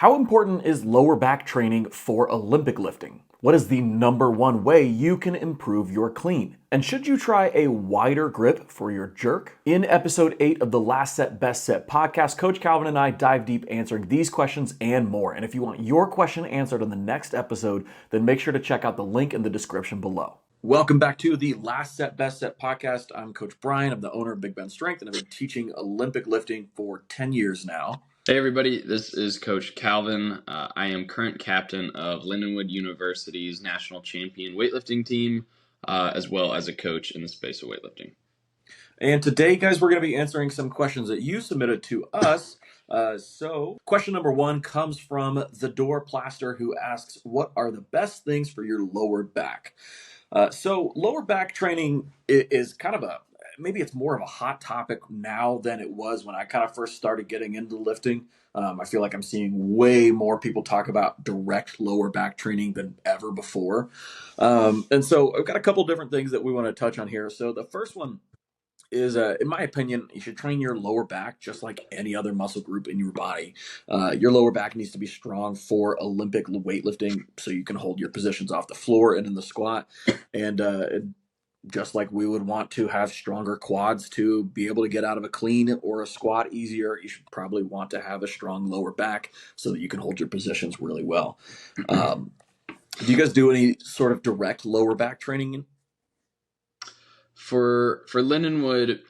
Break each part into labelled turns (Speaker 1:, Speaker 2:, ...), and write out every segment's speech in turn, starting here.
Speaker 1: How important is lower back training for Olympic lifting? What is the number one way you can improve your clean? And should you try a wider grip for your jerk? In episode 8 of the Last Set Best Set podcast, Coach Calvin and I dive deep answering these questions and more. And if you want your question answered in the next episode, then make sure to check out the link in the description below. Welcome back to the Last Set Best Set podcast. I'm Coach Brian. I'm the owner of Big Ben Strength, and I've been teaching Olympic lifting for 10 years now.
Speaker 2: Hey everybody, this is Coach Calvin. I am current captain of Lindenwood University's national champion weightlifting team, as well as a coach in the space of weightlifting.
Speaker 1: And today, guys, we're going to be answering some questions that you submitted to us. So question number 1 comes from Zador Plaster, who asks, what are the best things for your lower back? So lower back training is kind of maybe it's more of a hot topic now than it was when I kind of first started getting into lifting. I feel like I'm seeing way more people talk about direct lower back training than ever before. And so I've got a couple different things that we want to touch on here. So the first one is, in my opinion, you should train your lower back just like any other muscle group in your body. Your lower back needs to be strong for Olympic weightlifting so you can hold your positions off the floor and in the squat. And just like we would want to have stronger quads to be able to get out of a clean or a squat easier, you should probably want to have a strong lower back so that you can hold your positions really well. Do you guys do any sort of direct lower back training?
Speaker 2: For Lindenwood,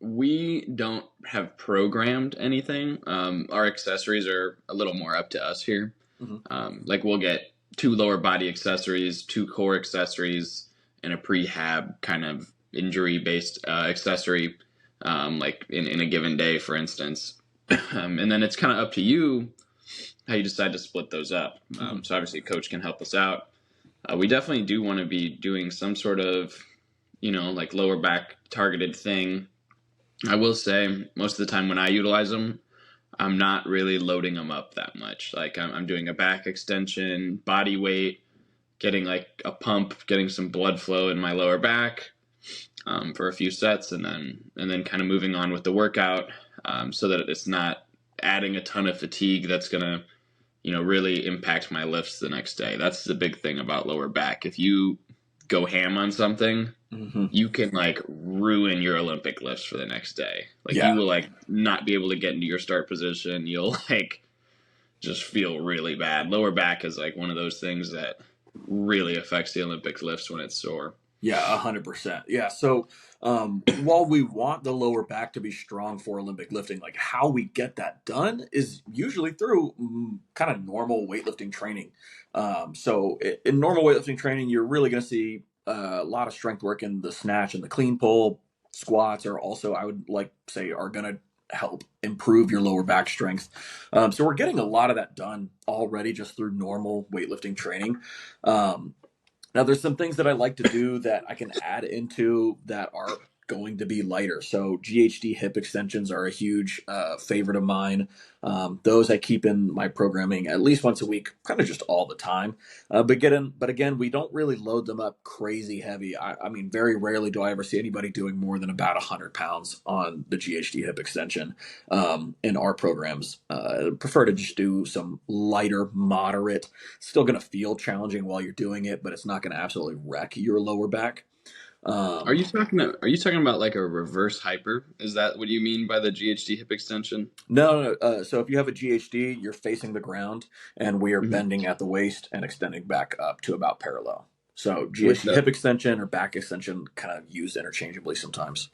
Speaker 2: we don't have programmed anything. Our accessories are a little more up to us here. Mm-hmm. Like we'll get 2 lower body accessories, 2 core accessories, and a prehab kind of injury-based accessory, like in a given day, for instance. And then it's kind of up to you how you decide to split those up. So obviously a coach can help us out. We definitely do want to be doing some sort of, like lower back targeted thing. I will say most of the time when I utilize them, I'm not really loading them up that much. Like I'm doing a back extension, body weight, getting like a pump, getting some blood flow in my lower back for a few sets, and then kind of moving on with the workout so that it's not adding a ton of fatigue that's going to, really impact my lifts the next day. That's the big thing about lower back. If you go ham on something, you can like ruin your Olympic lifts for the next day. Like you will like not be able to get into your start position. You'll like just feel really bad. Lower back is like one of those things that really affects the Olympic lifts when it's sore.
Speaker 1: Yeah, 100%. Yeah. So while we want the lower back to be strong for Olympic lifting, like how we get that done is usually through kind of normal weightlifting training. So in normal weightlifting training, you're really going to see a lot of strength work in the snatch and the clean pull. Squats are also, I would like say, are going to help improve your lower back strength. So we're getting a lot of that done already just through normal weightlifting training. Now, there's some things that I like to do that I can add into that are going to be lighter. So GHD hip extensions are a huge favorite of mine. Those I keep in my programming at least once a week, kind of just all the time. But again, we don't really load them up crazy heavy. I mean, very rarely do I ever see anybody doing more than about 100 pounds on the GHD hip extension in our programs. I prefer to just do some lighter, moderate. Still going to feel challenging while you're doing it, but it's not going to absolutely wreck your lower back.
Speaker 2: Are you talking about like a reverse hyper? Is that what you mean by the GHD hip extension?
Speaker 1: No. So if you have a GHD, you're facing the ground, and we are bending at the waist and extending back up to about parallel. So GHD hip extension or back extension kind of used interchangeably sometimes.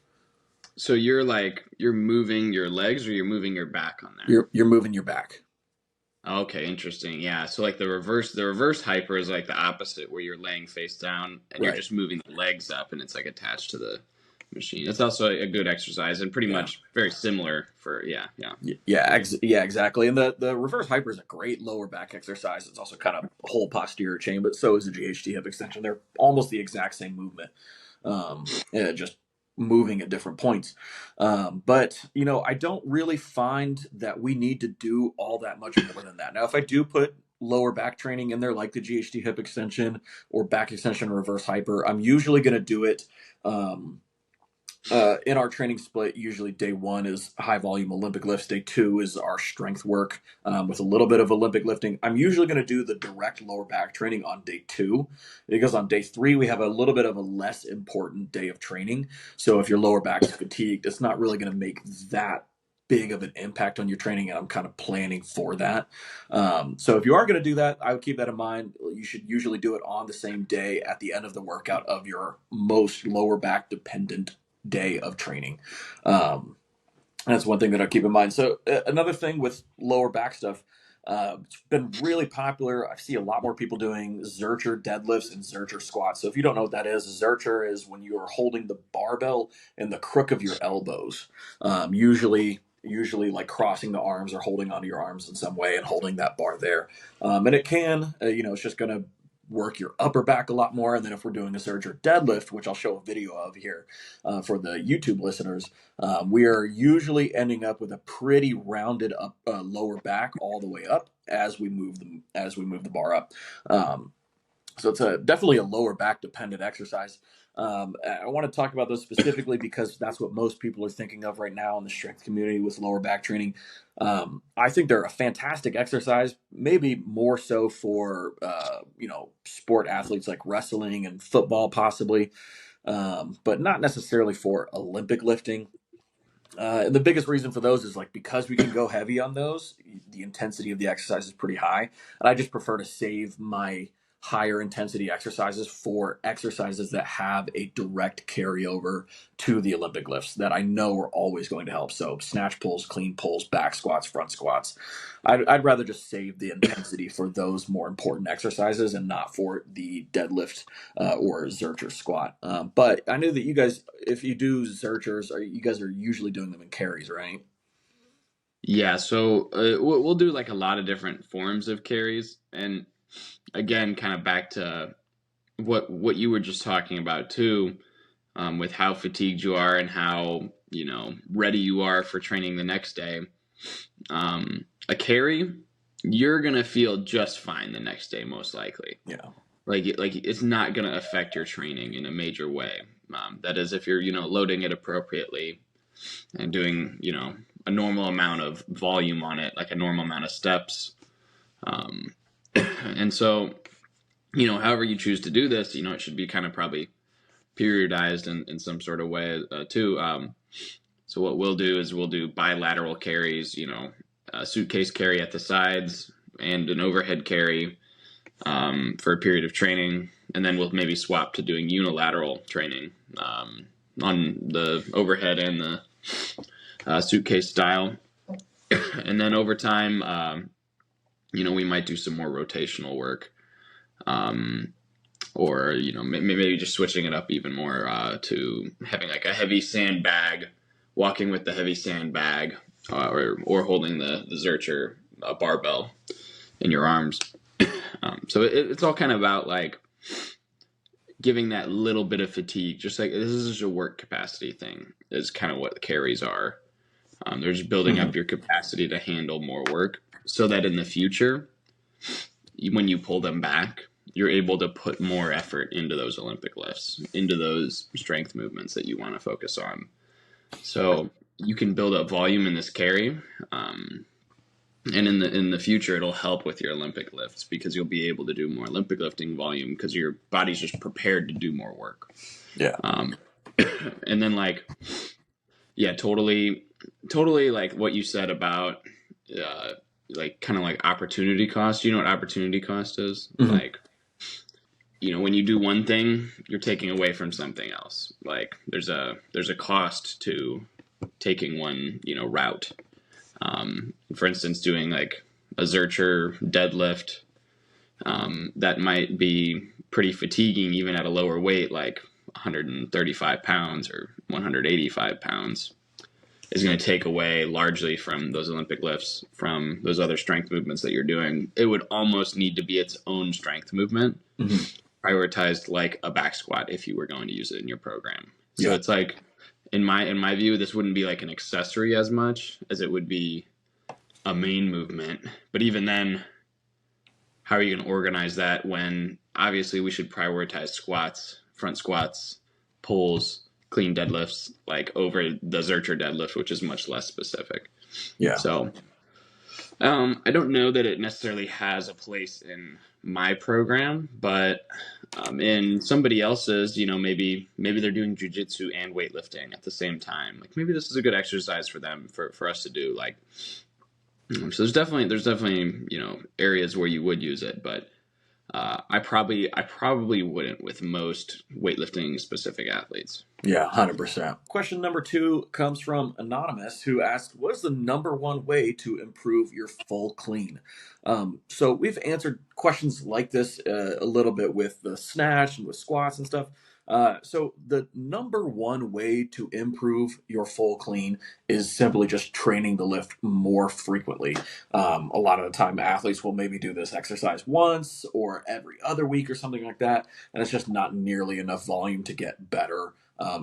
Speaker 2: So you're moving your legs, or you're moving your back on there?
Speaker 1: You're moving your back.
Speaker 2: Okay, interesting. Yeah. So like the reverse hyper is like the opposite, where you're laying face down and you're just moving the legs up, and it's like attached to the machine. It's also a good exercise and pretty much very similar for
Speaker 1: exactly. And the reverse hyper is a great lower back exercise. It's also kind of a whole posterior chain, but so is the GHD hip extension. They're almost the exact same movement, just moving at different points. But I don't really find that we need to do all that much more than that. Now, if I do put lower back training in there, like the GHD hip extension or back extension or reverse hyper, I'm usually going to do it In our training split, usually day 1 is high volume Olympic lifts. Day 2 is our strength work with a little bit of Olympic lifting. I'm usually going to do the direct lower back training on day 2 because on day 3 we have a little bit of a less important day of training. So if your lower back is fatigued, it's not really going to make that big of an impact on your training, and I'm kind of planning for that. So if you are going to do that, I would keep that in mind. You should usually do it on the same day at the end of the workout of your most lower back dependent day of training. That's one thing that I keep in mind. So another thing with lower back stuff, it's been really popular. I see a lot more people doing Zercher deadlifts and Zercher squats. So if you don't know what that is, Zercher is when you are holding the barbell in the crook of your elbows, usually like crossing the arms or holding onto your arms in some way and holding that bar there. And it can, it's just going to work your upper back a lot more. And then if we're doing a Zercher deadlift, which I'll show a video of here for the YouTube listeners, we are usually ending up with a pretty rounded up lower back all the way up as we move the bar up. So it's definitely a lower back dependent exercise. I want to talk about those specifically because that's what most people are thinking of right now in the strength community with lower back training. I think they're a fantastic exercise, maybe more so for sport athletes like wrestling and football possibly, but not necessarily for Olympic lifting. And the biggest reason for those is like because we can go heavy on those, the intensity of the exercise is pretty high. And I just prefer to save my higher intensity exercises for exercises that have a direct carryover to the Olympic lifts that I know are always going to help. So snatch pulls, clean pulls, back squats, front squats. I'd rather just save the intensity for those more important exercises and not for the deadlift or Zercher squat. But I know that you guys, if you do Zerchers, you guys are usually doing them in carries, right?
Speaker 2: Yeah, so we'll do like a lot of different forms of carries, and again, kind of back to what you were just talking about too, with how fatigued you are and how ready you are for training the next day. A carry, you're gonna feel just fine the next day, most likely.
Speaker 1: Yeah.
Speaker 2: Like it's not gonna affect your training in a major way. That is, if you're loading it appropriately and doing a normal amount of volume on it, like a normal amount of steps. And so, however you choose to do this, it should be kind of probably periodized in some sort of way too. So what we'll do is we'll do bilateral carries, a suitcase carry at the sides and an overhead carry for a period of training. And then we'll maybe swap to doing unilateral training on the overhead and the suitcase style. And then over time, we might do some more rotational work. Or maybe just switching it up even more to having like a heavy sandbag, walking with the heavy sandbag, or holding the Zercher barbell in your arms. So it's all kind of about like giving that little bit of fatigue. Just like this is just a work capacity thing. Is kind of what the carries are. They're just building up your capacity to handle more work, so that in the future, when you pull them back, you're able to put more effort into those Olympic lifts, into those strength movements that you want to focus on. So you can build up volume in this carry, and in the future, it'll help with your Olympic lifts because you'll be able to do more Olympic lifting volume because your body's just prepared to do more work.
Speaker 1: Yeah.
Speaker 2: And then totally like what you said about like kind of like opportunity cost. You know what opportunity cost is?
Speaker 1: Mm-hmm.
Speaker 2: Like, when you do one thing, you're taking away from something else. Like there's a cost to taking one, route. For instance, doing like a Zercher deadlift, that might be pretty fatiguing even at a lower weight, like 135 pounds or 185 pounds. Is going to take away largely from those Olympic lifts, from those other strength movements that you're doing. It would almost need to be its own strength movement, prioritized like a back squat if you were going to use it in your program. So it's like, in my view, this wouldn't be like an accessory as much as it would be a main movement. But even then, how are you going to organize that when obviously we should prioritize squats, front squats, pulls, clean deadlifts like over the Zercher deadlift, which is much less specific.
Speaker 1: Yeah.
Speaker 2: So I don't know that it necessarily has a place in my program, but in somebody else's, maybe they're doing jujitsu and weightlifting at the same time. Like maybe this is a good exercise for them for us to do. Like, so there's definitely areas where you would use it, but I probably wouldn't with most weightlifting specific athletes.
Speaker 1: Yeah, 100%. Question number 2 comes from Anonymous, who asked, what is the number one way to improve your full clean? So we've answered questions like this a little bit with the snatch and with squats and stuff. So the number one way to improve your full clean is simply just training the lift more frequently. A lot of the time athletes will maybe do this exercise once or every other week or something like that, and it's just not nearly enough volume to get better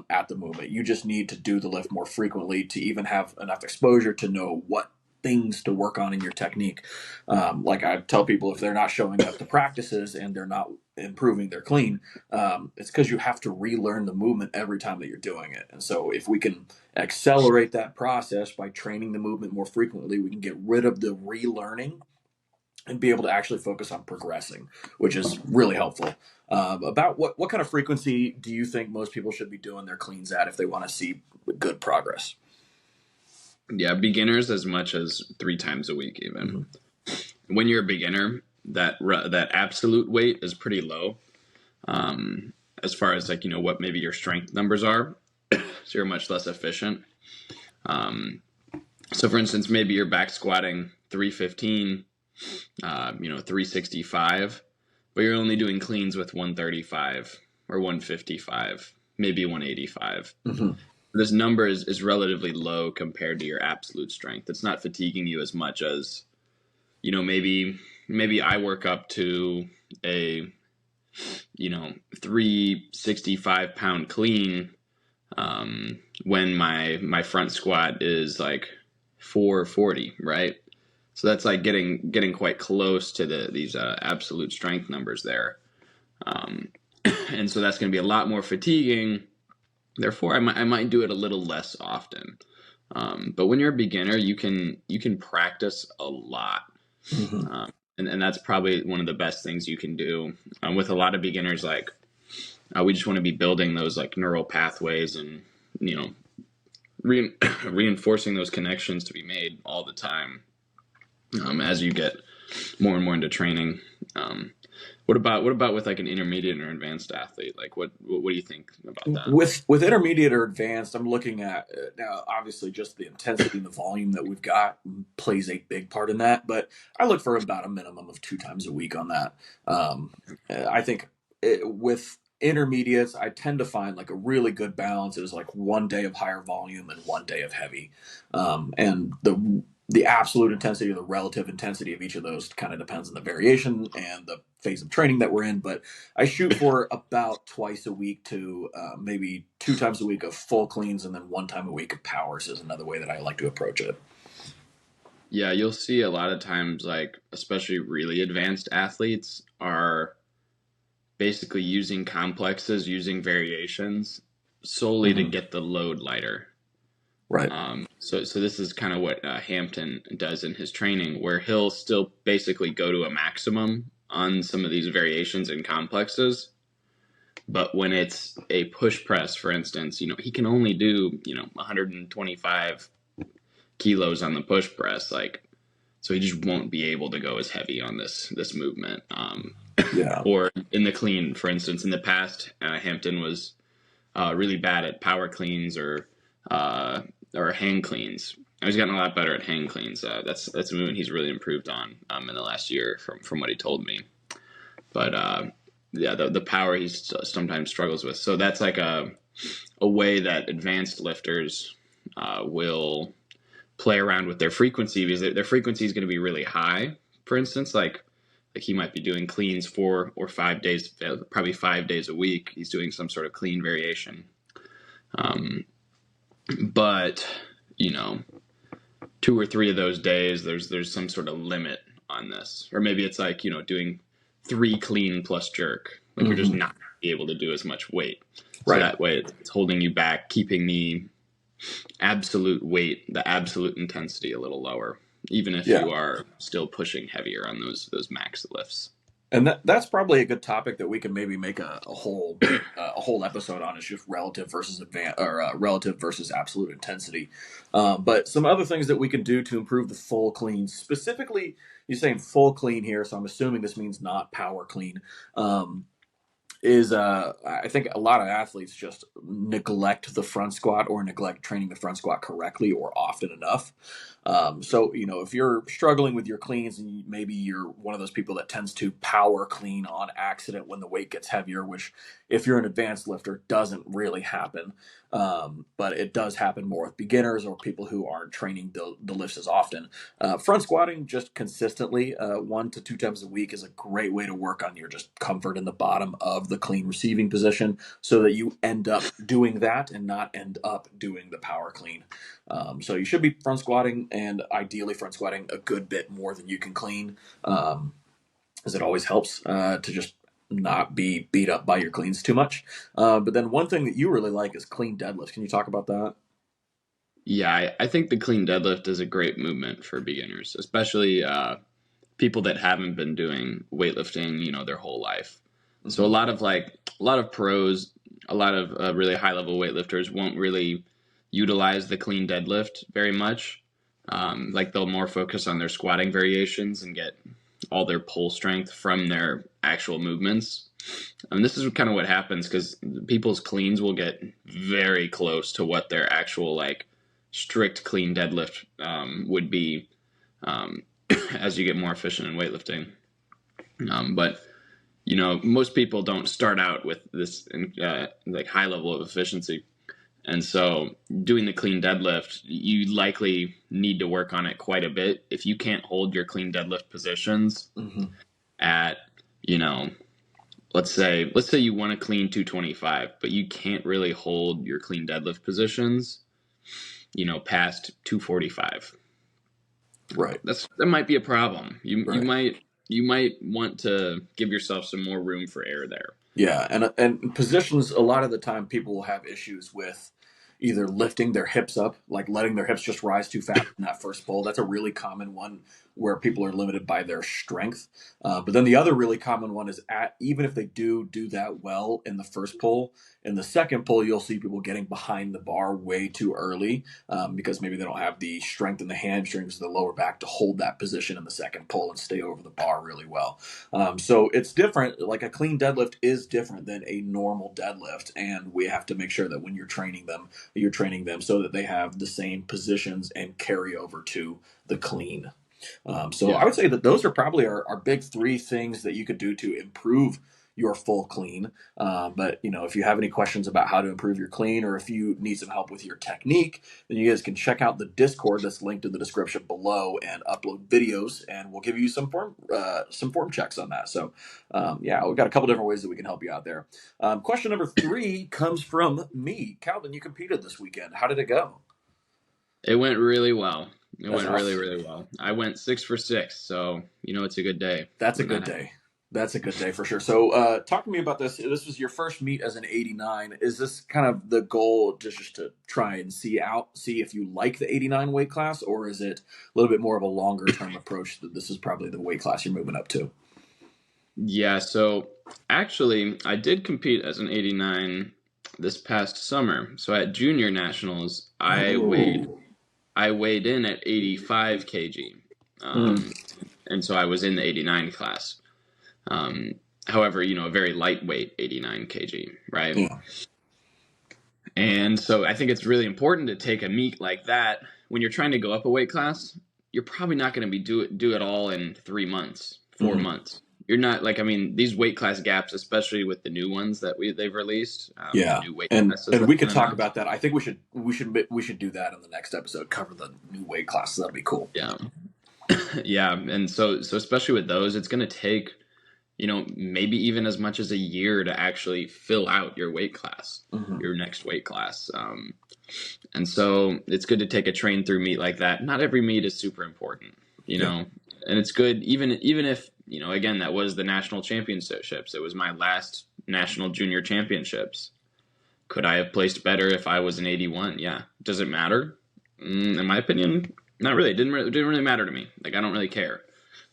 Speaker 1: at the movement. You just need to do the lift more frequently to even have enough exposure to know what things to work on in your technique. Like I tell people, if they're not showing up to practices and they're not improving their clean, it's because you have to relearn the movement every time that you're doing it. And so if we can accelerate that process by training the movement more frequently, we can get rid of the relearning and be able to actually focus on progressing, which is really helpful. About what kind of frequency do you think most people should be doing their cleans at if they want to see good progress?
Speaker 2: Yeah, beginners as much as 3 times a week even. Mm-hmm. When you're a beginner, that absolute weight is pretty low. As far as like, what maybe your strength numbers are, so you're much less efficient. So for instance, maybe you're back squatting 315, 365, but you're only doing cleans with 135 or 155, maybe 185. Mm-hmm. This number is relatively low compared to your absolute strength. It's not fatiguing you as much as, maybe I work up to a, 365 pound clean, when my front squat is like 440, right? So that's like getting quite close to these absolute strength numbers there. And so that's going to be a lot more fatiguing. Therefore, I might do it a little less often. But when you're a beginner, you can practice a lot. Mm-hmm. And that's probably one of the best things you can do. With a lot of beginners, like we just want to be building those like neural pathways and, reinforcing those connections to be made all the time. As you get more and more into training. What about with like an intermediate or advanced athlete? Like what do you think about that?
Speaker 1: With intermediate or advanced, I'm looking at now obviously just the intensity and the volume that we've got plays a big part in that, but I look for about a minimum of 2 times a week on that. I think with intermediates, I tend to find like a really good balance is like 1 day of higher volume and 1 day of heavy. And the absolute intensity or the relative intensity of each of those kind of depends on the variation and the phase of training that we're in. But I shoot for about twice a week to maybe 2 times a week of full cleans, and then 1 time a week of powers is another way that I like to approach it.
Speaker 2: Yeah, you'll see a lot of times, like especially really advanced athletes are basically using complexes, using variations solely to get the load lighter.
Speaker 1: Right.
Speaker 2: So this is kind of what Hampton does in his training, where he'll still basically go to a maximum on some of these variations and complexes. But when it's a push press, for instance, he can only do, 125 kilos on the push press. Like, so he just won't be able to go as heavy on this movement. Yeah. Or in the clean, for instance, in the past, Hampton was really bad at power cleans or hang cleans. He's gotten a lot better at hang cleans. That's a movement he's really improved on in the last year from what he told me. But yeah, the power he sometimes struggles with. So that's like a way that advanced lifters will play around with their frequency, because their frequency is going to be really high. For instance, like he might be doing cleans 4 or 5 days, probably 5 days a week. He's doing some sort of clean variation. But 2 or 3 of those days, there's some sort of limit on this, or maybe it's like doing 3 clean plus jerk. Like you're just not be able to do as much weight. So
Speaker 1: Right.
Speaker 2: that way it's holding you back, keeping the absolute weight, the absolute intensity a little lower, even if
Speaker 1: Yeah.
Speaker 2: you are still pushing heavier on those max lifts.
Speaker 1: And that's probably a good topic that we can maybe make a whole episode on, is just relative versus absolute intensity. But some other things that we can do to improve the full clean, specifically, you're saying full clean here, so I'm assuming this means not power clean. Is I think a lot of athletes just neglect the front squat or neglect training the front squat correctly or often enough. So, if you're struggling with your cleans and maybe you're one of those people that tends to power clean on accident when the weight gets heavier, which if you're an advanced lifter doesn't really happen. But it does happen more with beginners or people who aren't training the lifts as often. Front squatting just consistently 1 to 2 times a week is a great way to work on your just comfort in the bottom of the clean receiving position, so that you end up doing that and not end up doing the power clean. So you should be front squatting, and ideally front squatting a good bit more than you can clean, as it always helps to just not be beat up by your cleans too much. But then one thing that you really like is clean deadlift. Can you talk about that?
Speaker 2: Yeah, I think the clean deadlift is a great movement for beginners, especially people that haven't been doing weightlifting, their whole life. Mm-hmm. So a lot of pros, a lot of really high level weightlifters won't really utilize the clean deadlift very much. Like they'll more focus on their squatting variations and get all their pull strength from their actual movements. And this is kind of what happens, because people's cleans will get very close to what their actual strict clean deadlift would be as you get more efficient in weightlifting. But most people don't start out with this high level of efficiency. And so doing the clean deadlift, you likely need to work on it quite a bit. If you can't hold your clean deadlift positions at, let's say you want to clean 225, but you can't really hold your clean deadlift positions, past 245.
Speaker 1: Right.
Speaker 2: That might be a problem. You might want to give yourself some more room for error there.
Speaker 1: Yeah, and positions, a lot of the time people will have issues with either lifting their hips up, like letting their hips just rise too fast in that first pull. That's a really common one where people are limited by their strength. But then the other really common one is even if they do that well in the first pull, in the second pull, you'll see people getting behind the bar way too early because maybe they don't have the strength in the hamstrings or the lower back to hold that position in the second pull and stay over the bar really well. So it's different. Like a clean deadlift is different than a normal deadlift, and we have to make sure that when you're training them so that they have the same positions and carry over to the clean. I would say that those are probably our big 3 things that you could do to improve your full clean. But if you have any questions about how to improve your clean, or if you need some help with your technique, then you guys can check out the Discord that's linked in the description below and upload videos, and we'll give you some form checks on that. So we've got a couple different ways that we can help you out there. Question number 3 comes from me. Calvin, you competed this weekend. How did it go?
Speaker 2: It went really well. It went really, really well. I went 6 for 6, so it's a good day.
Speaker 1: That's a good day. That's a good day for sure. So talk to me about this. This was your first meet as an 89. Is this kind of the goal, just to try and see if you like the 89 weight class, or is it a little bit more of a longer term approach that this is probably the weight class you're moving up to?
Speaker 2: Yeah, so actually I did compete as an 89 this past summer. So at junior nationals, I weighed in at 85 kg. And so I was in the 89 class. However, a very lightweight 89 kg, right? Yeah. And so I think it's really important to take a meet like that. When you're trying to go up a weight class, you're probably not going to be do it all in 3 months, 4 months. You're not these weight class gaps, especially with the new ones that they've released.
Speaker 1: The new weight and we could talk about that. I think we should do that in the next episode. Cover the new weight classes. That'll be cool.
Speaker 2: Yeah, yeah, and so especially with those, it's going to take maybe even as much as a year to actually fill out your weight class, your next weight class. And so it's good to take a train through meet like that. Not every meet is super important, and it's good even if again, that was the national championships. It was my last national junior championships. Could I have placed better if I was an 81? Yeah. Does it matter? In my opinion, not really. It didn't really matter to me. Like, I don't really care.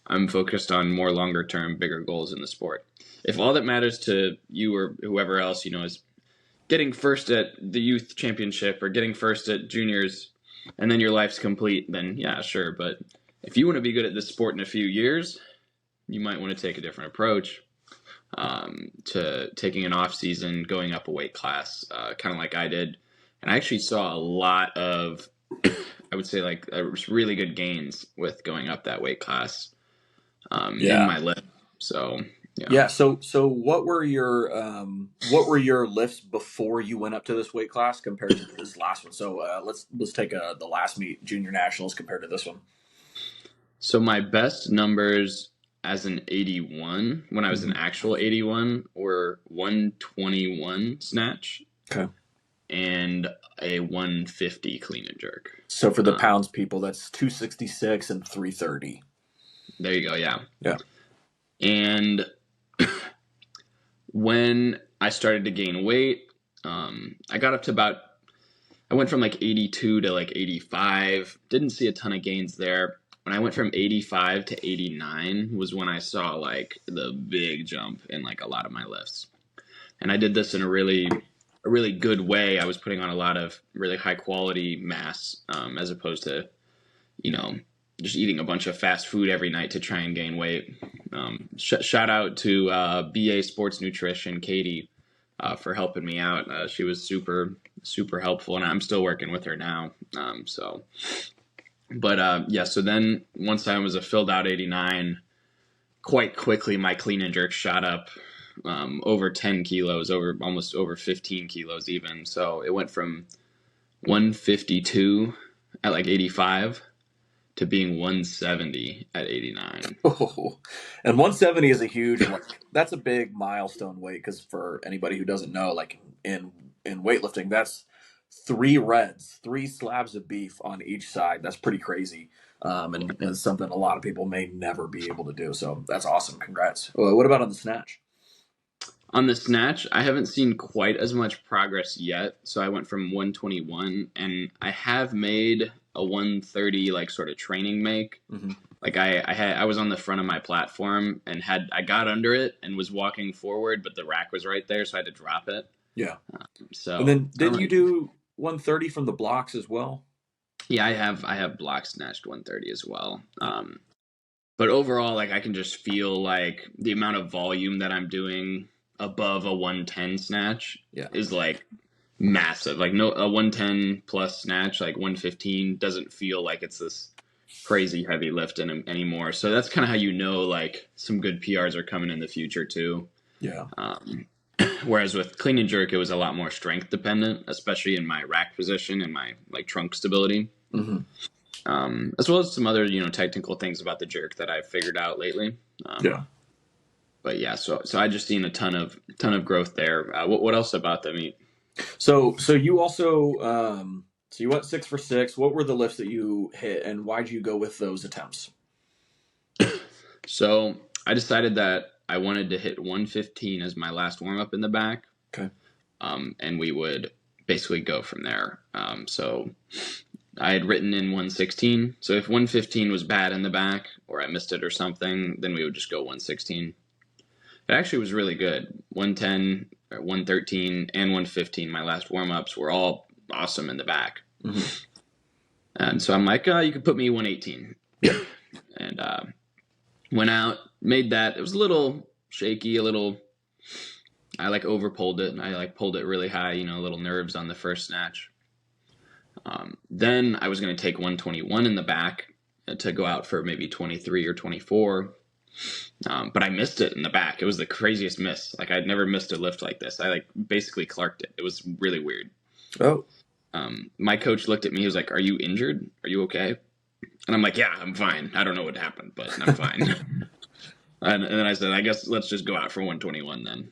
Speaker 2: I'm focused on more longer term, bigger goals in the sport. If all that matters to you or whoever else, is getting first at the youth championship or getting first at juniors and then your life's complete, then yeah, sure. But if you want to be good at this sport in a few years, you might want to take a different approach to taking an off season, going up a weight class, kind of like I did. And I actually saw a lot of, I would say like really good gains with going up that weight class in my lift. So
Speaker 1: yeah. So what were your lifts before you went up to this weight class compared to this last one? So let's take the last meet, junior nationals, compared to this one.
Speaker 2: So my best numbers as an 81, when I was an actual 81, were 121 snatch.
Speaker 1: Okay.
Speaker 2: And a 150 clean and jerk.
Speaker 1: So for the pounds people, that's 266 and 330.
Speaker 2: There you go. Yeah.
Speaker 1: Yeah.
Speaker 2: And when I started to gain weight, I got up to I went from like 82 to like 85. Didn't see a ton of gains there. When I went from 85 to 89 was when I saw like the big jump in like a lot of my lifts. And I did this in a really good way. I was putting on a lot of really high quality mass, as opposed to, just eating a bunch of fast food every night to try and gain weight. Shout out to BA Sports Nutrition, Katie, for helping me out. She was super, super helpful, and I'm still working with her now. So then once I was a filled out 89, quite quickly my clean and jerk shot up over 10 kilos, almost over 15 kilos even. So it went from 152 at like 85 to being 170 at 89.
Speaker 1: Oh, and 170 is a huge, that's a big milestone weight, because for anybody who doesn't know, like in weightlifting, that's 3 slabs of beef on each side. That's pretty crazy. And it's something a lot of people may never be able to do. So that's awesome. Congrats. What about on the snatch?
Speaker 2: On the snatch, I haven't seen quite as much progress yet. So I went from 121, and I have made a 130 like sort of training make. Mm-hmm. Like I was on the front of my platform and I got under it and was walking forward, but the rack was right there, so I had to drop it.
Speaker 1: Yeah.
Speaker 2: So
Speaker 1: and then did you do 130 from the blocks as well?
Speaker 2: Yeah, I have block snatched 130 as well. But overall, like I can just feel like the amount of volume that I'm doing above a 110 snatch is like massive. Like a 110 plus snatch, like 115 doesn't feel like it's this crazy heavy lift anymore. So that's kind of how like some good PRs are coming in the future too.
Speaker 1: Yeah.
Speaker 2: Whereas with clean and jerk, it was a lot more strength dependent, especially in my rack position and my like trunk stability. Mm-hmm. As well as some other, technical things about the jerk that I've figured out lately. But yeah, so I just seen a ton of growth there. What else about the meet?
Speaker 1: So you also so you went 6 for 6. What were the lifts that you hit, and why did you go with those attempts?
Speaker 2: So I decided that I wanted to hit 115 as my last warm up in the back.
Speaker 1: Okay.
Speaker 2: And we would basically go from there. So I had written in 116. So if 115 was bad in the back or I missed it or something, then we would just go 116. It actually was really good. 110, 113, and 115, my last warm-ups, were all awesome in the back. Mm-hmm. And so I'm like, you could put me 118. Yeah. And went out, made that. It was a little shaky, I like over-pulled it, and I like pulled it really high, little nerves on the first snatch. Then I was going to take 121 in the back to go out for maybe 23 or 24. But I missed it in the back. It was the craziest miss. Like I'd never missed a lift like this. I like basically clarked it. It was really weird.
Speaker 1: Oh.
Speaker 2: My coach looked at me. He was like, "Are you injured? Are you okay?" And I'm like, "Yeah, I'm fine. I don't know what happened, but I'm fine." and then I said, "I guess let's just go out for 121 then."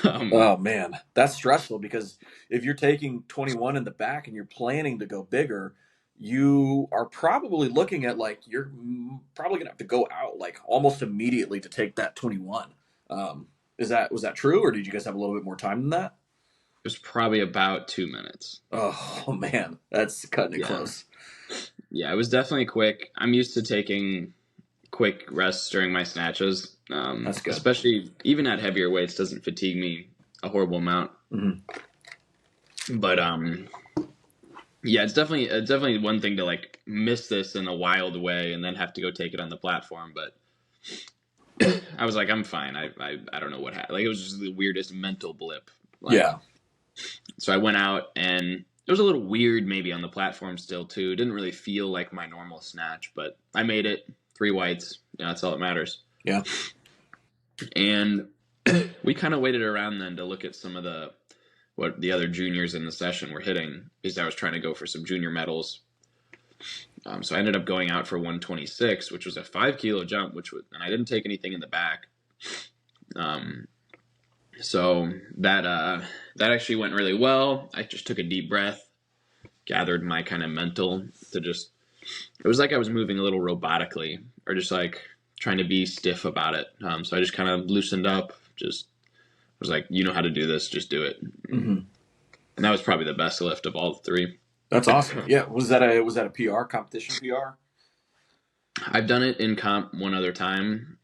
Speaker 1: Oh man, that's stressful, because if you're taking 21 in the back and you're planning to go bigger, you are probably looking at like you're probably gonna have to go out like almost immediately to take that 21. Was that true, or did you guys have a little bit more time than that?
Speaker 2: It was probably about 2 minutes.
Speaker 1: Oh man, that's cutting it
Speaker 2: Yeah.
Speaker 1: close.
Speaker 2: Yeah, it was definitely quick. I'm used to taking quick rests during my snatches.
Speaker 1: That's good.
Speaker 2: Especially even at heavier weights doesn't fatigue me a horrible amount. But yeah, it's definitely one thing to like miss this in a wild way and then have to go take it on the platform. But I was like, I'm fine. I don't know what happened. Like, it was just the weirdest mental blip. Like,
Speaker 1: Yeah.
Speaker 2: So I went out, and it was a little weird maybe on the platform still too. It didn't really feel like my normal snatch, but I made it. 3 whites. Yeah, that's all that matters.
Speaker 1: Yeah.
Speaker 2: And we kind of waited around then to look at some of what the other juniors in the session were hitting, because I was trying to go for some junior medals. So I ended up going out for 126, which was a 5 kilo jump, and I didn't take anything in the back. So that actually went really well. I just took a deep breath, gathered my kind of mental to just, it was like I was moving a little robotically, or just like trying to be stiff about it. So I just kind of loosened up, just was like, you know how to do this, just do it. And that was probably the best lift of all 3.
Speaker 1: That's awesome. Yeah. Was that a PR competition PR?
Speaker 2: I've done it in comp one other time,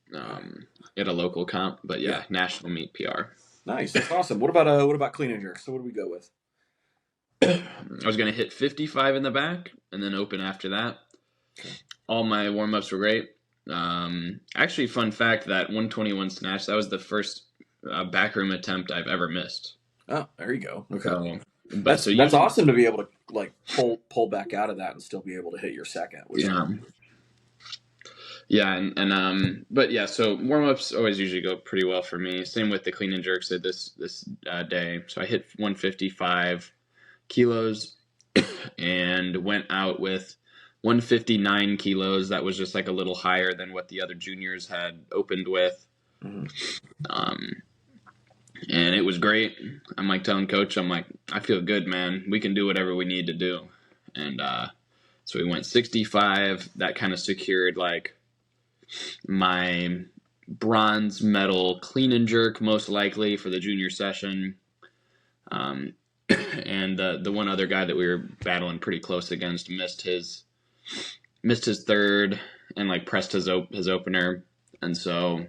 Speaker 2: at a local comp, but yeah, national meet PR.
Speaker 1: Nice. That's awesome. What about clean and jerk? So what do we go with?
Speaker 2: I was going to hit 55 in the back and then open after that. Okay. All my warm-ups were great. Actually, fun fact, that 121 snatch, that was the first backroom attempt I've ever missed.
Speaker 1: Oh, there you go. Okay.
Speaker 2: So,
Speaker 1: that's awesome to be able to like pull back out of that and still be able to hit your second.
Speaker 2: But yeah, so warm-ups always usually go pretty well for me. Same with the clean and jerks at this day. So I hit 155 kilos and went out with 159 kilos. That was just like a little higher than what the other juniors had opened with. And it was great. I'm like telling coach, I'm like, I feel good, man. We can do whatever we need to do. And so we went 65. That kind of secured like my bronze medal clean and jerk, most likely, for the junior session. And the one other guy that we were battling pretty close against missed his third and like pressed his opener. And so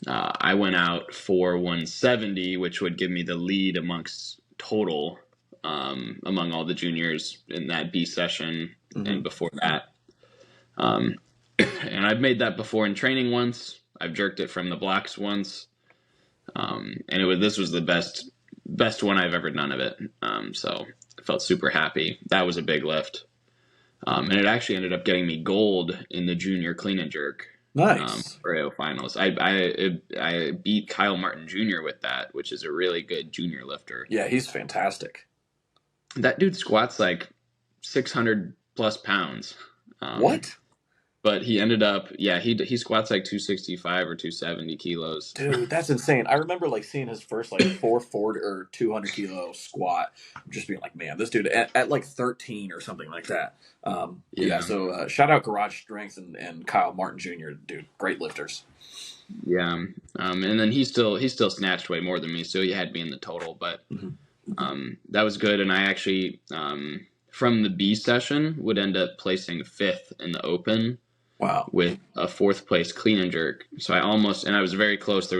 Speaker 2: I went out for 170, which would give me the lead amongst total among all the juniors in that B session and before that. And I've made that before in training once. I've jerked it from the blocks once. And this was the best one I've ever done of it. So I felt super happy. That was a big lift. And it actually ended up getting me gold in the junior clean and jerk.
Speaker 1: Nice.
Speaker 2: For AO finals. I beat Kyle Martin Jr. with that, which is a really good junior lifter.
Speaker 1: Yeah, he's fantastic.
Speaker 2: That dude squats like 600 plus pounds.
Speaker 1: What?
Speaker 2: But he ended up, he squats like 265 or 270 kilos.
Speaker 1: Dude, that's insane. I remember like seeing his first like 440 or 200 kilo squat, just being like, man, this dude at like 13 or something like that. So shout out Garage Strength and Kyle Martin Jr. Dude, great lifters.
Speaker 2: Yeah. And then he still snatched way more than me, so he had me in the total. But that was good. And I actually, from the B session, would end up placing 5th in the open.
Speaker 1: Wow.
Speaker 2: With a 4th place clean and jerk. So I was very close.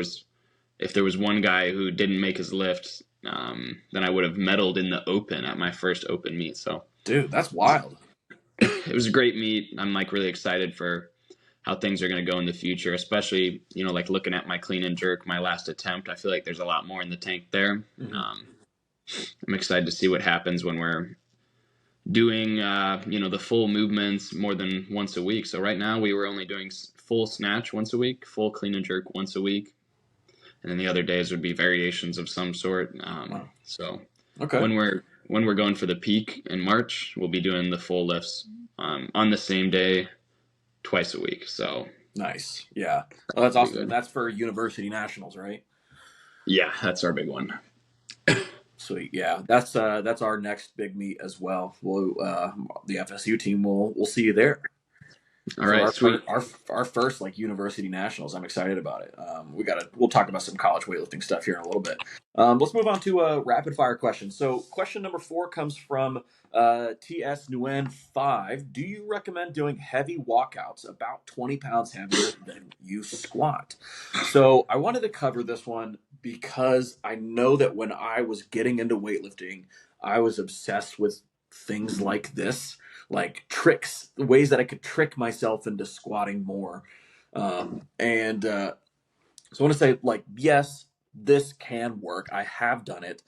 Speaker 2: If there was one guy who didn't make his lift, then I would have medaled in the open at my first open meet. So,
Speaker 1: dude, that's wild.
Speaker 2: It was a great meet. I'm like really excited for how things are going to go in the future, especially, like looking at my clean and jerk, my last attempt. I feel like there's a lot more in the tank there. I'm excited to see what happens when we're doing the full movements more than once a week. So right now we were only doing full snatch once a week, full clean and jerk once a week, and then the other days would be variations of some sort. So when we're going for the peak in March, we'll be doing the full lifts on the same day twice a week. So
Speaker 1: nice. Yeah. Well, that's awesome. That's for university nationals, right?
Speaker 2: Yeah, that's our big one.
Speaker 1: Sweet, yeah. That's our next big meet as well. We'll the FSU team will see you there.
Speaker 2: All
Speaker 1: for
Speaker 2: right, sweet.
Speaker 1: our first like university nationals. I'm excited about it. We'll talk about some college weightlifting stuff here in a little bit. Let's move on to a rapid fire question. So question number 4 comes from TS Nguyen 5. Do you recommend doing heavy walkouts about 20 pounds heavier than you squat? So I wanted to cover this one because I know that when I was getting into weightlifting, I was obsessed with things like this, like tricks, ways that I could trick myself into squatting more. So I want to say, like, yes, this can work. I have done it.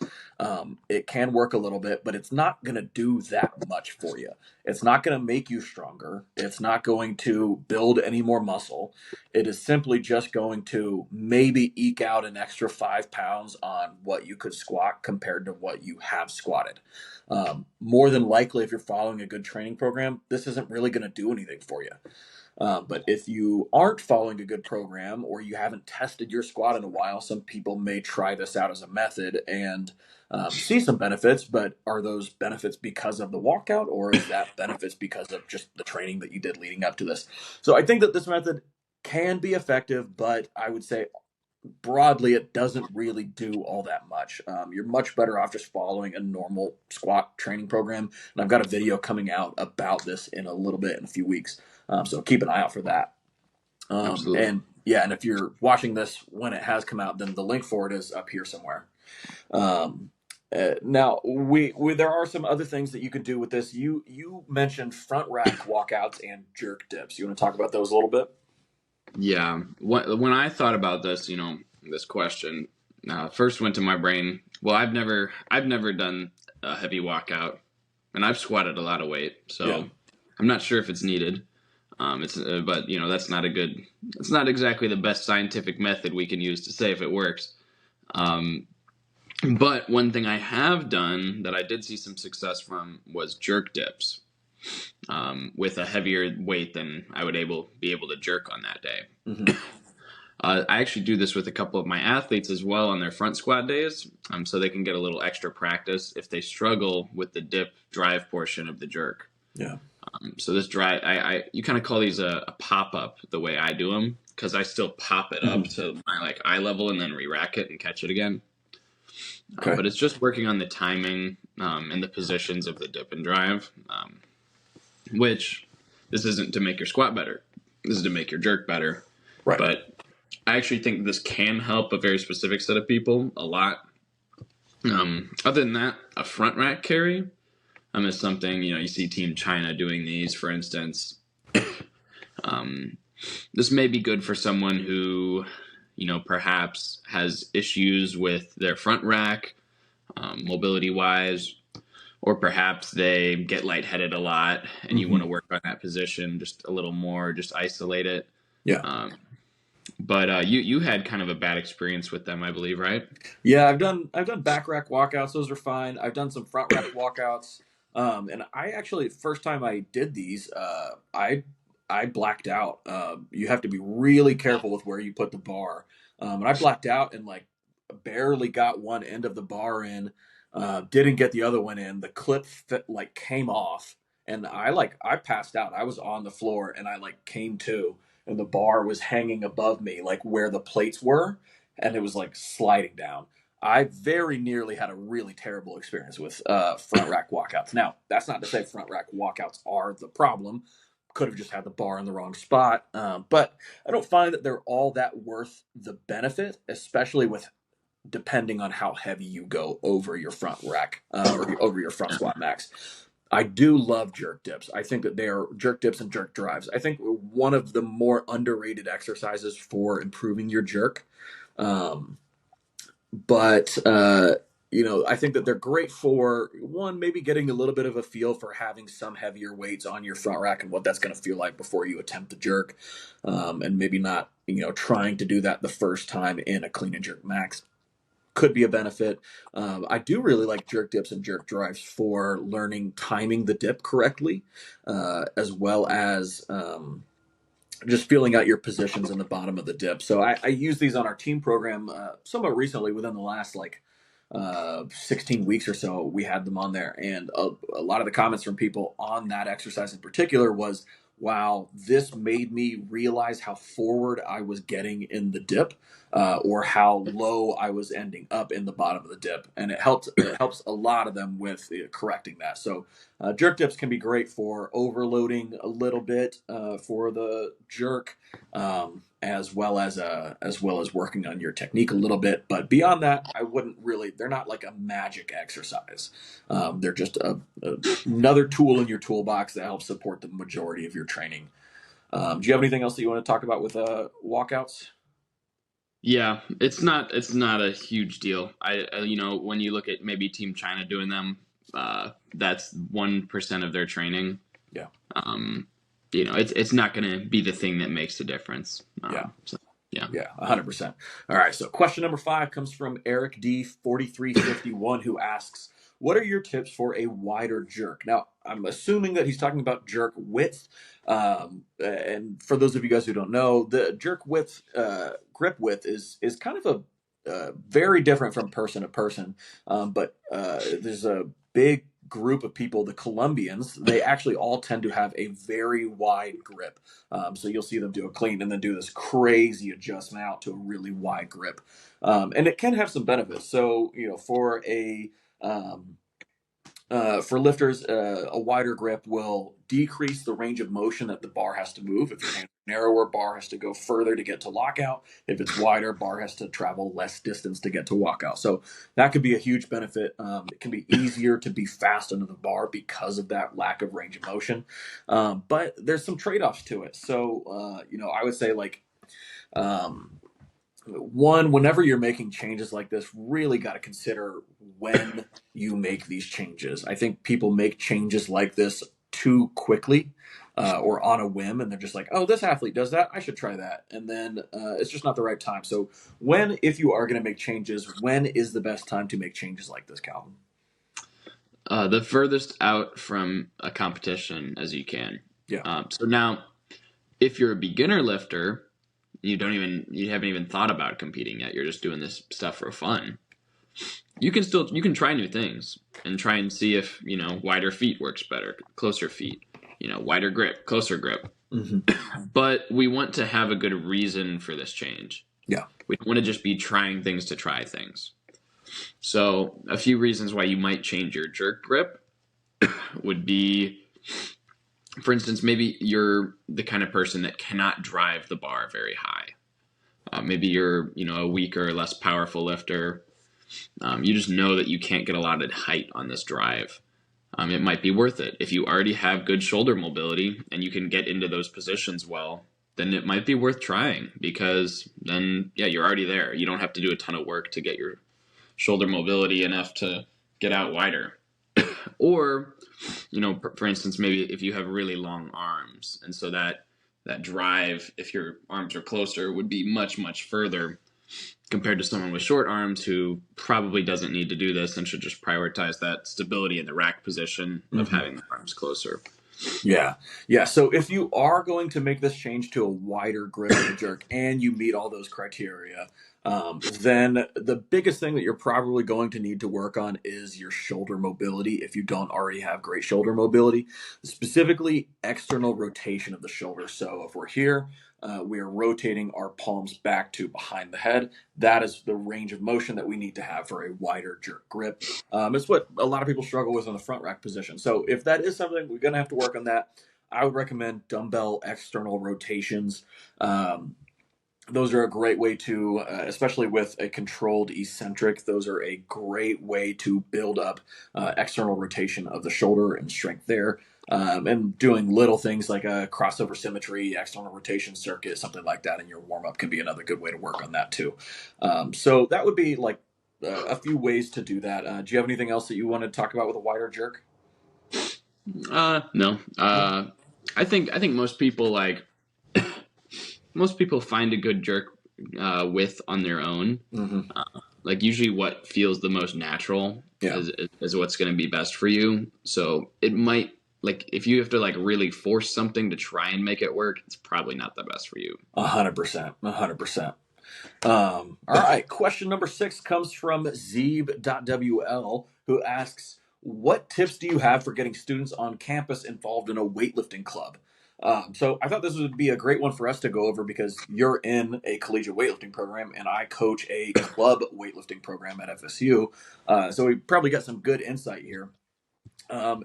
Speaker 1: It can work a little bit, but it's not going to do that much for you. It's not going to make you stronger. It's not going to build any more muscle. It is simply just going to maybe eke out an extra 5 pounds on what you could squat compared to what you have squatted. More than likely, if you're following a good training program, this isn't really going to do anything for you. But if you aren't following a good program or you haven't tested your squat in a while, some people may try this out as a method and see some benefits. But are those benefits because of the walkout, or is that benefits because of just the training that you did leading up to this? So I think that this method can be effective, but I would say broadly, it doesn't really do all that much. You're much better off just following a normal squat training program. And I've got a video coming out about this in a little bit, in a few weeks. So keep an eye out for that.
Speaker 2: Absolutely.
Speaker 1: And yeah, and if you're watching this when it has come out, then the link for it is up here somewhere. Now there are some other things that you can do with this. You mentioned front rack walkouts and jerk dips. You want to talk about those a little bit?
Speaker 2: Yeah. When I thought about this, this question, first went to my brain. Well, I've never done a heavy walkout, and I've squatted a lot of weight, so
Speaker 1: Yeah.
Speaker 2: I'm not sure if it's needed. But that's not a good. It's not exactly the best scientific method we can use to say if it works. Um, but one thing I have done that I did see some success from was jerk dips, with a heavier weight than I would be able to jerk on that day.
Speaker 1: Mm-hmm.
Speaker 2: I actually do this with a couple of my athletes as well on their front squat days, so they can get a little extra practice if they struggle with the dip drive portion of the jerk.
Speaker 1: Yeah.
Speaker 2: So this drive, you kind of call these a pop up the way I do them, because I still pop it up to my like eye level and then re-rack it and catch it again.
Speaker 1: Okay.
Speaker 2: But it's just working on the timing and the positions of the dip and drive, which this isn't to make your squat better. This is to make your jerk better.
Speaker 1: Right.
Speaker 2: But I actually think this can help a very specific set of people a lot. Other than that, a front rack carry is something, you see Team China doing these, for instance. This may be good for someone who, perhaps has issues with their front rack, mobility-wise, or perhaps they get lightheaded a lot and you want to work on that position just a little more, just isolate it.
Speaker 1: Yeah.
Speaker 2: But you had kind of a bad experience with them, I believe, right?
Speaker 1: Yeah, I've done back rack walkouts. Those are fine. I've done some front rack walkouts. And I actually, first time I did these, I blacked out. You have to be really careful with where you put the bar. And I blacked out and like barely got one end of the bar in. Didn't get the other one in. The clip like came off, and I passed out. I was on the floor, and I like came to, and the bar was hanging above me, like where the plates were, and it was like sliding down. I very nearly had a really terrible experience with front rack walkouts. Now, that's not to say front rack walkouts are the problem. Could have just had the bar in the wrong spot. But I don't find that they're all that worth the benefit, especially with depending on how heavy you go over your front rack or over your front squat max. I do love jerk dips. I think that they are jerk dips and jerk drives. I think one of the more underrated exercises for improving your jerk. But I think that they're great for one, maybe getting a little bit of a feel for having some heavier weights on your front rack and what that's going to feel like before you attempt the jerk. And maybe not, trying to do that the first time in a clean and jerk max. Could be a benefit. I do really like jerk dips and jerk drives for learning timing the dip correctly, as well as just feeling out your positions in the bottom of the dip. So I use these on our team program somewhat recently, within the last 16 weeks or so. We had them on there, and a lot of the comments from people on that exercise in particular was, wow, this made me realize how forward I was getting in the dip, or how low I was ending up in the bottom of the dip. And it helps a lot of them with correcting that. So jerk dips can be great for overloading a little bit for the jerk, as well as working on your technique a little bit. But beyond that, I wouldn't really. They're not like a magic exercise. They're just another tool in your toolbox that helps support the majority of your training. Do you have anything else that you want to talk about with walkouts?
Speaker 2: Yeah, it's not a huge deal. When you look at maybe Team China doing them, that's 1% of their training.
Speaker 1: Yeah.
Speaker 2: Um, it's not going to be the thing that makes the difference.
Speaker 1: Yeah.
Speaker 2: So, yeah.
Speaker 1: Yeah, 100%. All right, so question number 5 comes from Eric D4351, who asks, what are your tips for a wider jerk? Now, I'm assuming that he's talking about jerk width. And for those of you guys who don't know, the jerk width, grip width is kind of a very different from person to person. But there's a big group of people, the Colombians, they actually all tend to have a very wide grip. So you'll see them do a clean and then do this crazy adjustment out to a really wide grip. And it can have some benefits. So, um, for lifters, a wider grip will decrease the range of motion that the bar has to move. If your hands are narrower, bar has to go further to get to lockout. If it's wider, bar has to travel less distance to get to walkout. So that could be a huge benefit. It can be easier to be fast under the bar because of that lack of range of motion. But there's some trade-offs to it. So, I would say um, whenever you're making changes like this, really got to consider when you make these changes. I think people make changes like this too quickly, or on a whim, and they're just like, oh, this athlete does that, I should try that. And then it's just not the right time. So if you are going to make changes, when is the best time to make changes like this, Calvin?
Speaker 2: The furthest out from a competition as you can.
Speaker 1: Yeah.
Speaker 2: So now, if you're a beginner lifter, you haven't even thought about competing yet. You're just doing this stuff for fun. You can try new things and try and see if wider feet works better, closer feet, wider grip, closer grip.
Speaker 1: Mm-hmm.
Speaker 2: But we want to have a good reason for this change.
Speaker 1: Yeah.
Speaker 2: We don't want to just be trying things to try things. So a few reasons why you might change your jerk grip would be, for instance, maybe you're the kind of person that cannot drive the bar very high. Maybe you're, a weaker, less powerful lifter. You just know that you can't get a lot of height on this drive. It might be worth it. If you already have good shoulder mobility and you can get into those positions well, then it might be worth trying, because then, yeah, you're already there. You don't have to do a ton of work to get your shoulder mobility enough to get out wider. Or, for instance, maybe if you have really long arms, and so that drive, if your arms are closer, would be much, much further compared to someone with short arms who probably doesn't need to do this and should just prioritize that stability in the rack position of having the arms closer.
Speaker 1: Yeah. Yeah. So if you are going to make this change to a wider grip of the jerk and you meet all those criteria, then the biggest thing that you're probably going to need to work on is your shoulder mobility if you don't already have great shoulder mobility, specifically external rotation of the shoulder. So if we're here, we are rotating our palms back to behind the head. That is the range of motion that we need to have for a wider jerk grip. It's what a lot of people struggle with in the front rack position. So if that is something, we're going to have to work on that. I would recommend dumbbell external rotations. Those are a great way to, especially with a controlled eccentric, those are a great way to build up external rotation of the shoulder and strength there. And doing little things like a crossover symmetry, external rotation circuit, something like that in your warm up can be another good way to work on that too. So that would be like a few ways to do that. Do you have anything else that you want to talk about with a wider jerk?
Speaker 2: No. I think most people find a good jerk width on their own.
Speaker 1: Mm-hmm.
Speaker 2: Like usually what feels the most natural is what's going to be best for you. So it might, like, if you have to really force something to try and make it work, it's probably not the best for you.
Speaker 1: 100%. 100%. All right. Question number 6 comes from Zeeb.wl, who asks, what tips do you have for getting students on campus involved in a weightlifting club? So I thought this would be a great one for us to go over because you're in a collegiate weightlifting program and I coach a club weightlifting program at FSU. So we probably got some good insight here.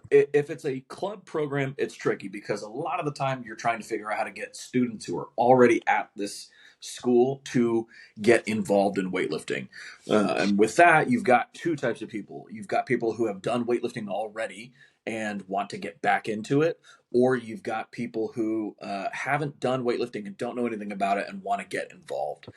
Speaker 1: If it's a club program, it's tricky because a lot of the time you're trying to figure out how to get students who are already at this school to get involved in weightlifting. And with that, you've got two types of people. You've got people who have done weightlifting already and want to get back into it, or you've got people who haven't done weightlifting and don't know anything about it and want to get involved.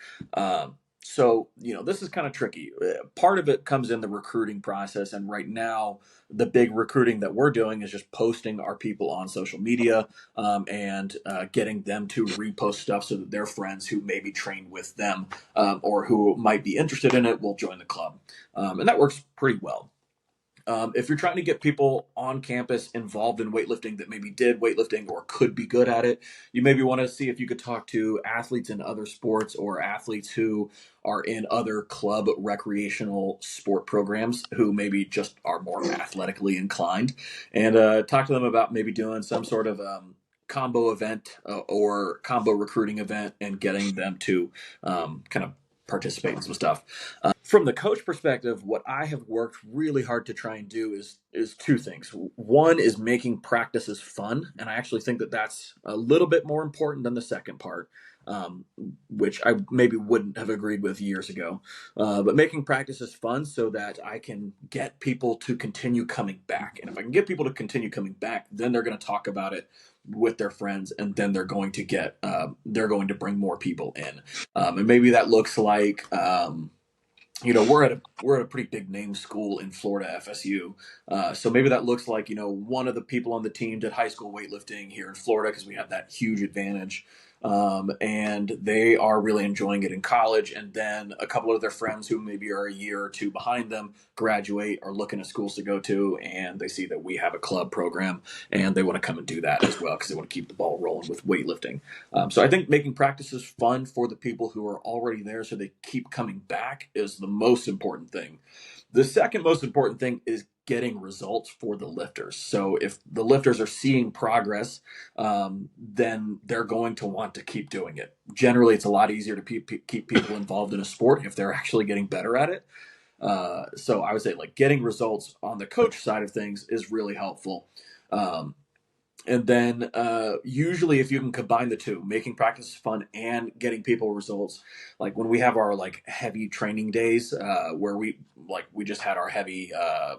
Speaker 1: So, this is kind of tricky. Part of it comes in the recruiting process. And right now, the big recruiting that we're doing is just posting our people on social media and getting them to repost stuff so that their friends who maybe train with them or who might be interested in it will join the club. And that works pretty well. If you're trying to get people on campus involved in weightlifting that maybe did weightlifting or could be good at it, you maybe want to see if you could talk to athletes in other sports or athletes who are in other club recreational sport programs who maybe just are more athletically inclined and talk to them about maybe doing some sort of combo event or combo recruiting event and getting them to kind of participate in some stuff. From the coach perspective, what I have worked really hard to try and do is two things. One is making practices fun, and I actually think that that's a little bit more important than the second part, um, which I maybe wouldn't have agreed with years ago. But making practices fun so that I can get people to continue coming back, and if I can get people to continue coming back, then they're going to talk about it with their friends, and then they're going to bring more people in, and maybe that looks like. We're at a pretty big name school in Florida, FSU. So maybe that looks like one of the people on the team did high school weightlifting here in Florida because we have that huge advantage, and they are really enjoying it in college. And then a couple of their friends who maybe are a year or two behind them graduate, are looking at schools to go to, and they see that we have a club program, and they want to come and do that as well because they want to keep the ball rolling with weightlifting. So I think making practices fun for the people who are already there so they keep coming back is the most important thing. The second most important thing is getting results for the lifters. So if the lifters are seeing progress, then they're going to want to keep doing it. Generally, it's a lot easier to keep people involved in a sport if they're actually getting better at it. So I would say like getting results on the coach side of things is really helpful. Um, and then usually if you can combine the two, making practice fun and getting people results, like when we have our like heavy training days where we just had our heavy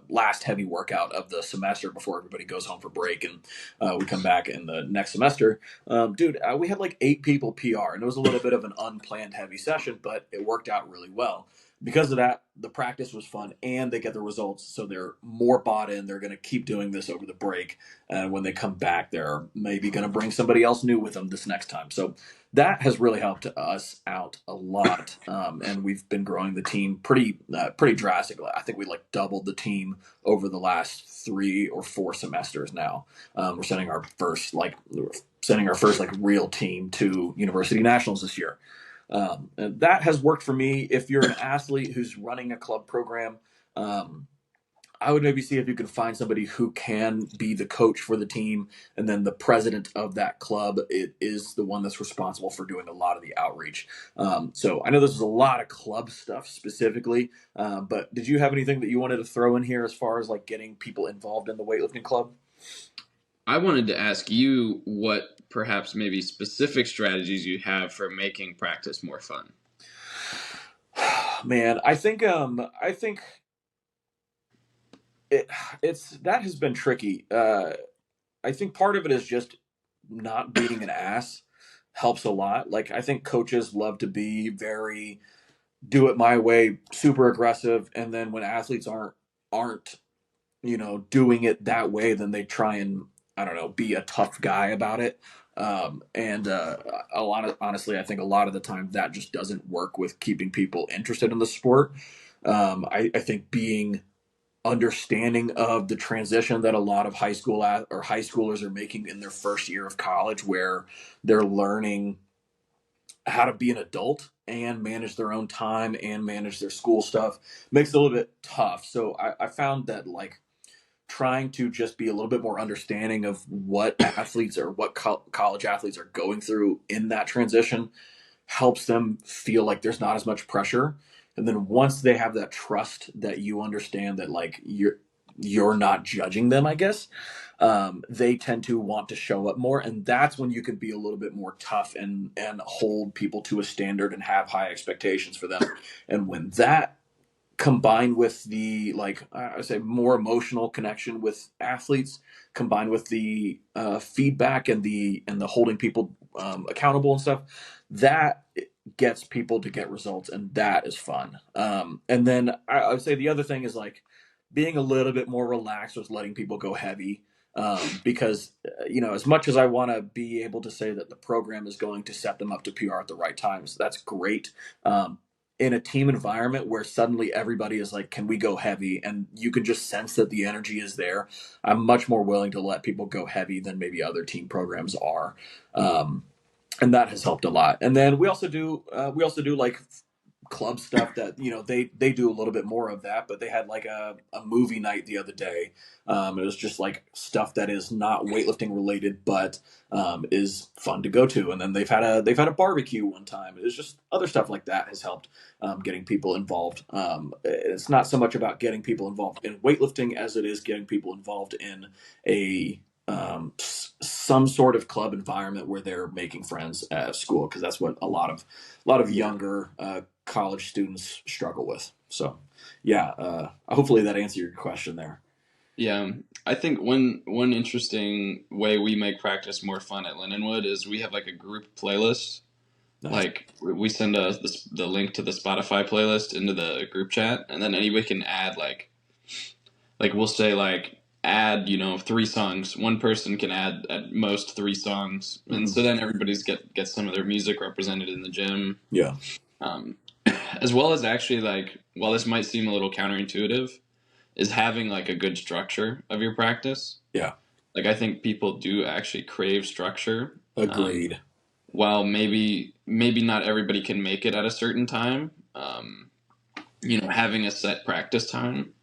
Speaker 1: last heavy workout of the semester before everybody goes home for break and we come back in the next semester, dude, we had like 8 people PR and it was a little bit of an unplanned heavy session, but it worked out really well. Because of that, the practice was fun and they get the results. So they're more bought in. They're going to keep doing this over the break. And when they come back, they're maybe going to bring somebody else new with them this next time. So that has really helped us out a lot. And we've been growing the team pretty drastically. I think we like doubled the team over the last 3 or 4 semesters now. We're sending our first like real team to university nationals this year. And that has worked for me. If you're an athlete who's running a club program, um, I would maybe see if you can find somebody who can be the coach for the team, and then the president of that club is the one that's responsible for doing a lot of the outreach. So I know this is a lot of club stuff specifically, but did you have anything that you wanted to throw in here as far as like getting people involved in the weightlifting club?
Speaker 2: I wanted to ask you what perhaps maybe specific strategies you have for making practice more fun.
Speaker 1: Man, I think it it's that has been tricky. I think part of it is just not being an ass helps a lot. Like I think coaches love to be very do it my way, super aggressive, and then when athletes aren't doing it that way, then they try and I don't know be a tough guy about it. And a lot of honestly, I think a lot of the time that just doesn't work with keeping people interested in the sport. I think being understanding of the transition that a lot of high schoolers are making in their first year of college where they're learning how to be an adult and manage their own time and manage their school stuff makes it a little bit tough. So I found that like trying to just be a little bit more understanding of what athletes or what college athletes are going through in that transition helps them feel like there's not as much pressure. And then once they have that trust that you understand that like you're not judging them, I guess, they tend to want to show up more, and that's when you can be a little bit more tough and hold people to a standard and have high expectations for them. And when that combined with the like I say more emotional connection with athletes, combined with the feedback and the holding people accountable and stuff, that gets people to get results, and that is fun. And then I would say the other thing is like being a little bit more relaxed with letting people go heavy. Because as much as I want to be able to say that the program is going to set them up to PR at the right times, that's great. In a team environment where suddenly everybody is like, can we go heavy? And you can just sense that the energy is there. I'm much more willing to let people go heavy than maybe other team programs are. And that has helped a lot. And then we also do like club stuff that they do a little bit more of that, but they had like a movie night the other day. It was just like stuff that is not weightlifting related, but is fun to go to. And then they've had a barbecue one time. It's just other stuff like that has helped getting people involved. It's not so much about getting people involved in weightlifting as it is getting people involved in a some sort of club environment where they're making friends at school, because that's what a lot of younger college students struggle with. So yeah, hopefully that answered your question there.
Speaker 2: Yeah, I think one interesting way we make practice more fun at Lindenwood is we have like a group playlist.
Speaker 1: Nice.
Speaker 2: Like we send the link to the Spotify playlist into the group chat, and then anybody can add like we'll say like add 3 songs. One person can add at most 3 songs, and so then everybody's gets some of their music represented in the gym.
Speaker 1: Yeah.
Speaker 2: As well as actually like, while this might seem a little counterintuitive, is having like a good structure of your practice.
Speaker 1: Yeah.
Speaker 2: Like I think people do actually crave structure.
Speaker 1: Agreed.
Speaker 2: While maybe not everybody can make it at a certain time, having a set practice time,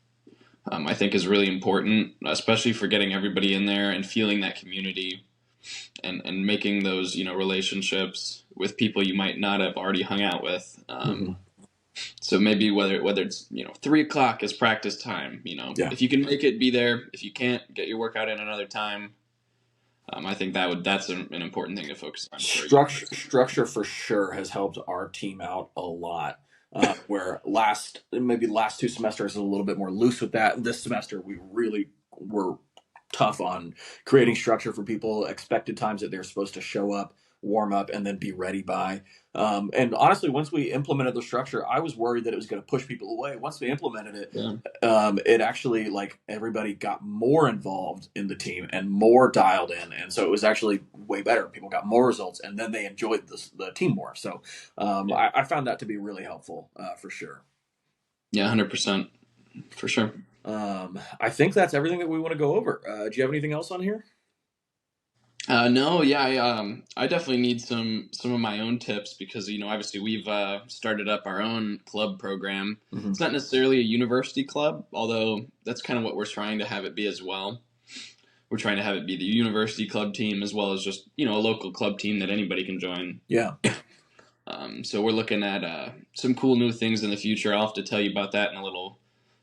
Speaker 2: I think is really important, especially for getting everybody in there and feeling that community and making those, relationships with people you might not have already hung out with. So maybe whether it's 3:00 is practice time. If you can make it, be there. If you can't, get your workout in another time. I think that's an important thing to focus on.
Speaker 1: Structure for sure has helped our team out a lot. Where maybe the last 2 semesters is a little bit more loose with that. This semester we really were tough on creating structure for people, expected times that they're supposed to show up, warm up, and then be ready by. And honestly, once we implemented the structure, I was worried that it was going to push people away. Once we implemented it, it actually, like, everybody got more involved in the team and more dialed in. And so it was actually way better. People got more results, and then they enjoyed the team more. So I found that to be really helpful for sure.
Speaker 2: Yeah, 100%. For sure.
Speaker 1: I think that's everything that we want to go over. Do you have anything else on here?
Speaker 2: No, yeah, I definitely need some of my own tips because obviously we've started up our own club program. It's not necessarily a university club, although that's kind of what we're trying to have it be as well. We're trying to have it be the university club team as well as just a local club team that anybody can join.
Speaker 1: Yeah.
Speaker 2: So we're looking at some cool new things in the future. I'll have to tell you about that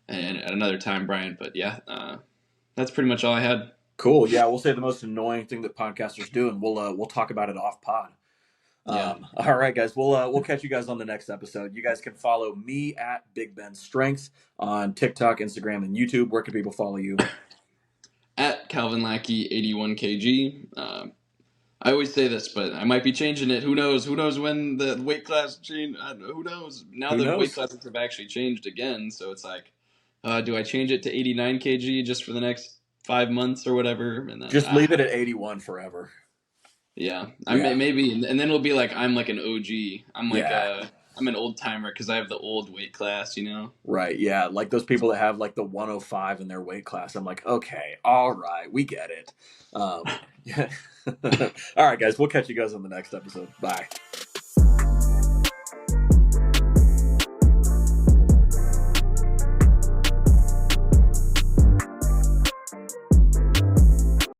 Speaker 2: at another time, Brian. But yeah, that's pretty much all I had.
Speaker 1: Cool. Yeah, we'll say the most annoying thing that podcasters do, and we'll talk about it off pod. All right, guys. We'll catch you guys on the next episode. You guys can follow me at Big Ben Strength on TikTok, Instagram, and YouTube. Where can people follow you?
Speaker 2: At Calvin Lackey 81 kg. I always say this, but I might be changing it. Who knows? Who knows when the weight class change? Who knows? Now the weight classes have actually changed again, so it's like, do I change it to 89 kg just for the next 5 months or whatever? And then,
Speaker 1: just leave it at 81 forever.
Speaker 2: Yeah, maybe, and then it'll be like I'm like an OG. I'm like I'm an old timer because I have the old weight class,
Speaker 1: Right. Yeah, like those people that have like the 105 in their weight class. I'm like, okay, all right, we get it. Yeah. All right, guys. We'll catch you guys on the next episode. Bye.